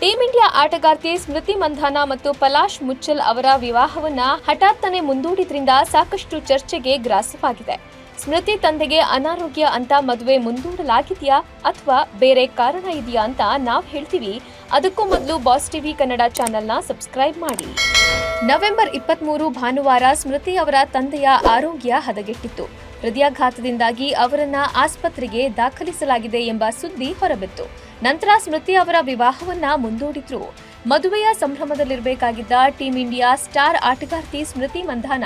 Team India ಆಟಗಾರ್ತಿ ಸ್ಮೃತಿ ಮಂಧಾನ ಮತ್ತು ಪಲಾಶ್ ಮುಚ್ಚಲ್ ಅವರ ವಿವಾಹವನ್ನ ಹಠಾತ್ತನೆ ಮುಂದೂಡಿದ್ರಿಂದ ಸಾಕಷ್ಟು ಚರ್ಚೆಗೆ ಗ್ರಾಸವಾಗಿದೆ. ಸ್ಮೃತಿ ತಂದೆಗೆ ಅನಾರೋಗ್ಯ ಅಂತ ಮದುವೆ ಮುಂದೂಡಲಾಗಿದೆಯಾ ಅಥವಾ ಬೇರೆ ಕಾರಣ ಇದೆಯಾ ಅಂತ ನಾವು ಹೇಳ್ತೀವಿ. ಅದಕ್ಕೂ ಮೊದಲು ಬಾಸ್ ಟಿವಿ ಕನ್ನಡ ಚಾನೆಲ್ನ ಸಬ್ಸ್ಕ್ರೈಬ್ ಮಾಡಿ. ನವೆಂಬರ್ 23 ಭಾನುವಾರ ಸ್ಮೃತಿ ಅವರ ತಂದೆಯ ಆರೋಗ್ಯ ಹದಗೆಟ್ಟಿತ್ತು. ಹೃದಯಾಘಾತದಿಂದಾಗಿ ಅವರನ್ನ ಆಸ್ಪತ್ರೆಗೆ ದಾಖಲಿಸಲಾಗಿದೆ ಎಂಬ ಸುದ್ದಿ ಹೊರಬಿತ್ತು. ನಂತರ ಸ್ಮೃತಿ ಅವರ ವಿವಾಹವನ್ನ ಮುಂದೂಡಿದ್ರು. ಮದುವೆಯ ಸಂಭ್ರಮದಲ್ಲಿರಬೇಕಾಗಿದ್ದ ಟೀಂ ಇಂಡಿಯಾ ಸ್ಟಾರ್ ಆಟಗಾರ್ತಿ ಸ್ಮೃತಿ ಮಂಧಾನ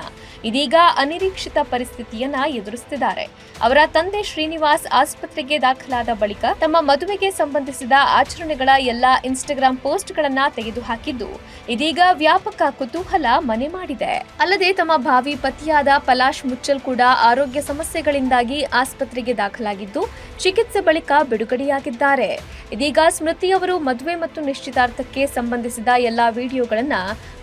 ಇದೀಗ ಅನಿರೀಕ್ಷಿತ ಪರಿಸ್ಥಿತಿಯನ್ನ ಎದುರಿಸುತ್ತಿದ್ದಾರೆ. ಅವರ ತಂದೆ ಶ್ರೀನಿವಾಸ್ ಆಸ್ಪತ್ರೆಗೆ ದಾಖಲಾದ ಬಳಿಕ ತಮ್ಮ ಮದುವೆಗೆ ಸಂಬಂಧಿಸಿದ ಆಚರಣೆಗಳ ಎಲ್ಲಾ ಇನ್ಸ್ಟಾಗ್ರಾಂ ಪೋಸ್ಟ್ಗಳನ್ನ ತೆಗೆದುಹಾಕಿದ್ದು ಇದೀಗ ವ್ಯಾಪಕ ಕುತೂಹಲ ಮನೆ ಮಾಡಿದೆ. ಅಲ್ಲದೆ ತಮ್ಮ ಭಾವಿ ಪತಿಯಾದ ಪಲಾಶ್ ಮುಚ್ಚಲ್ ಕೂಡ ಆರೋಗ್ಯ ಸಮಸ್ಯೆಗಳಿಂದಾಗಿ ಆಸ್ಪತ್ರೆಗೆ ದಾಖಲಾಗಿದ್ದು ಚಿಕಿತ್ಸೆ ಬಳಿಕ ಬಿಡುಗಡೆಯಾಗಿದ್ದಾರೆ. ಇದೀಗ ಸ್ಮೃತಿ ಅವರು ಮದುವೆ ಮತ್ತು ನಿಶ್ಚಿತಾರ್ಥಕ್ಕೆ ಸಂಬಂಧಿಸಿದ ಎಲ್ಲಾ ವಿಡಿಯೋಗಳನ್ನ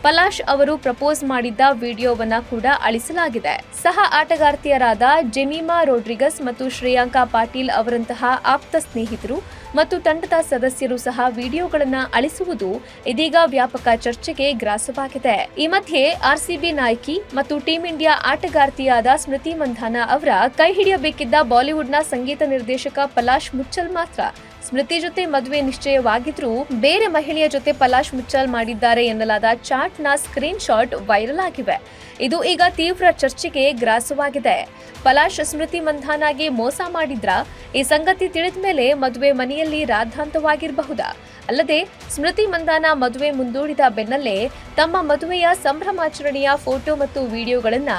ಪಲಾಶ್ ಅವರು ಪ್ರಪೋಸ್ ಮಾಡಿದ್ದ ವಿಡಿಯೋವನ್ನ ಕೂಡ ಅಳಿಸಲಾಗಿದೆ. ಸಹ ಆಟಗಾರ್ತಿಯರಾದ ಜೆಮಿಮಾ ರೋಡ್ರಿಗಸ್ ಮತ್ತು ಶ್ರೇಯಾಂಕಾ ಪಾಟೀಲ್ ಅವರಂತಹ ಆಪ್ತ ಸ್ನೇಹಿತರು ಮತ್ತು ತಂಡದ ಸದಸ್ಯರು ಸಹ ವಿಡಿಯೋಗಳನ್ನ ಅಳಿಸುವುದು ಇದೀಗ ವ್ಯಾಪಕ ಚರ್ಚೆಗೆ ಗ್ರಾಸವಾಗಿದೆ. ಈ ಮಧ್ಯೆ ಆರ್ಸಿಬಿ ನಾಯಕಿ ಮತ್ತು ಟೀಂ ಇಂಡಿಯಾ ಆಟಗಾರ್ತಿಯಾದ ಸ್ಮೃತಿ ಮಂಧಾನ ಅವರ ಕೈ ಹಿಡಿಯಬೇಕಿದ್ದ ಬಾಲಿವುಡ್ನ ಸಂಗೀತ ನಿರ್ದೇಶಕ ಪಲಾಶ್ ಮುಚ್ಚಲ್ ಮಾತ್ರ ಸ್ಮೃತಿ ಜೊತೆ ಮದುವೆ ನಿಶ್ಚಯವಾಗಿದ್ರೂ ಬೇರೆ ಮಹಿಳೆಯ ಜೊತೆ ಪಲಾಶ್ ಮುಚ್ಚಲ್ ಮಾಡಿದ್ದಾರೆ ಎನ್ನಲಾದ ಚಾಟ್ನ ಸ್ಕ್ರೀನ್ ಶಾಟ್ ವೈರಲ್ ಆಗಿವೆ. ಇದು ಈಗ ತೀವ್ರ ಚರ್ಚೆಗೆ ಗ್ರಾಸವಾಗಿದೆ. ಪಲಾಶ್ ಸ್ಮೃತಿ ಮಂಧಾನಾಗೆ ಮೋಸ ಮಾಡಿದ್ರ? ಈ ಸಂಗತಿ ತಿಳಿದ ಮೇಲೆ ಮದುವೆ ಮನೆಯಲ್ಲಿ ರಾದ್ಧಾಂತವಾಗಿರಬಹುದಾ? ಅಲ್ಲದೆ ಸ್ಮೃತಿ ಮಂಧಾನ ಮದುವೆ ಮುಂದೂಡಿದ ಬೆನ್ನಲ್ಲೇ ತಮ್ಮ ಮದುವೆಯ ಸಂಭ್ರಮಾಚರಣೆಯ ಫೋಟೋ ಮತ್ತು ವಿಡಿಯೋಗಳನ್ನ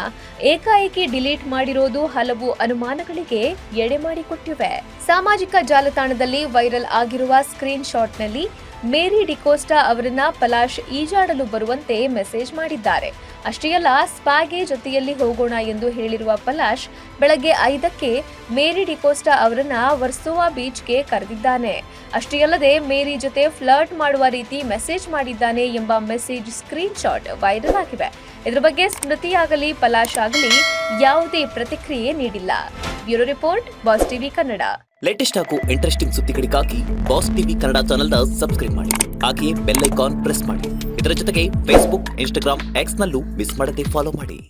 ಏಕಾಏಕಿ ಡಿಲೀಟ್ ಮಾಡಿರೋದು ಹಲವು ಅನುಮಾನಗಳಿಗೆ ಎಡೆ ಮಾಡಿಕೊಟ್ಟಿವೆ. ಸಾಮಾಜಿಕ ಜಾಲತಾಣದಲ್ಲಿ ವೈರಲ್ ಆಗಿರುವ ಸ್ಕ್ರೀನ್ ಶಾಟ್ನಲ್ಲಿ ಮೇರಿ ಡಿಕೋಸ್ಟಾ ಅವರನ್ನ ಪಲಾಶ್ ಈಜಾಡಲು ಬರುವಂತೆ ಮೆಸೇಜ್ ಮಾಡಿದ್ದಾರೆ. ಅಷ್ಟೇ ಅಲ್ಲ, ಸ್ಪಾಗೆ ಜೊತೆಯಲ್ಲಿ ಹೋಗೋಣ ಎಂದು ಹೇಳಿರುವ ಪಲಾಶ್ ಬೆಳಗ್ಗೆ 5ಕ್ಕೆ ಮೇರಿ ಡಿಕೋಸ್ಟಾ ಅವರನ್ನ ವರ್ಸೋವಾ ಬೀಚ್ಗೆ ಕರೆದಿದ್ದಾನೆ. ಅಷ್ಟೇ ಅಲ್ಲದೆ ಮೇರಿ ಜೊತೆ ಫ್ಲರ್ಟ್ ಮಾಡುವ ರೀತಿ ಮೆಸೇಜ್ ಮಾಡಿದ್ದಾನೆ ಎಂಬ ಮೆಸೇಜ್ ಸ್ಕ್ರೀನ್ ಶಾಟ್ ವೈರಲ್ ಆಗಿವೆ. ಇದರ ಬಗ್ಗೆ ಸ್ಮೃತಿ ಆಗಲಿ ಪಲಾಶ್ ಆಗಲಿ ಯಾವುದೇ ಪ್ರತಿಕ್ರಿಯೆ ನೀಡಿಲ್ಲ. Bureau report, boss TV Kannada. Latest ಹಾಗೂ ಇಂಟ್ರೆಸ್ಟಿಂಗ್ ಸುದ್ದಿಗಳಿಗಾಗಿ ಬಾಸ್ ಟಿವಿ ಕನ್ನಡ ಚಾನೆಲ್ನ ಸಬ್ಸ್ಕ್ರೈಬ್ ಮಾಡಿ. ಹಾಗೆಯೇ ಬೆಲ್ ಐಕಾನ್ ಪ್ರೆಸ್ ಮಾಡಿ. ಇದರ ಜೊತೆಗೆ ಫೇಸ್ಬುಕ್, ಇನ್ಸ್ಟಾಗ್ರಾಮ್, ಎಕ್ಸ್ ನಲ್ಲೂ ಮಿಸ್ ಮಾಡದೆ ಫಾಲೋ ಮಾಡಿ.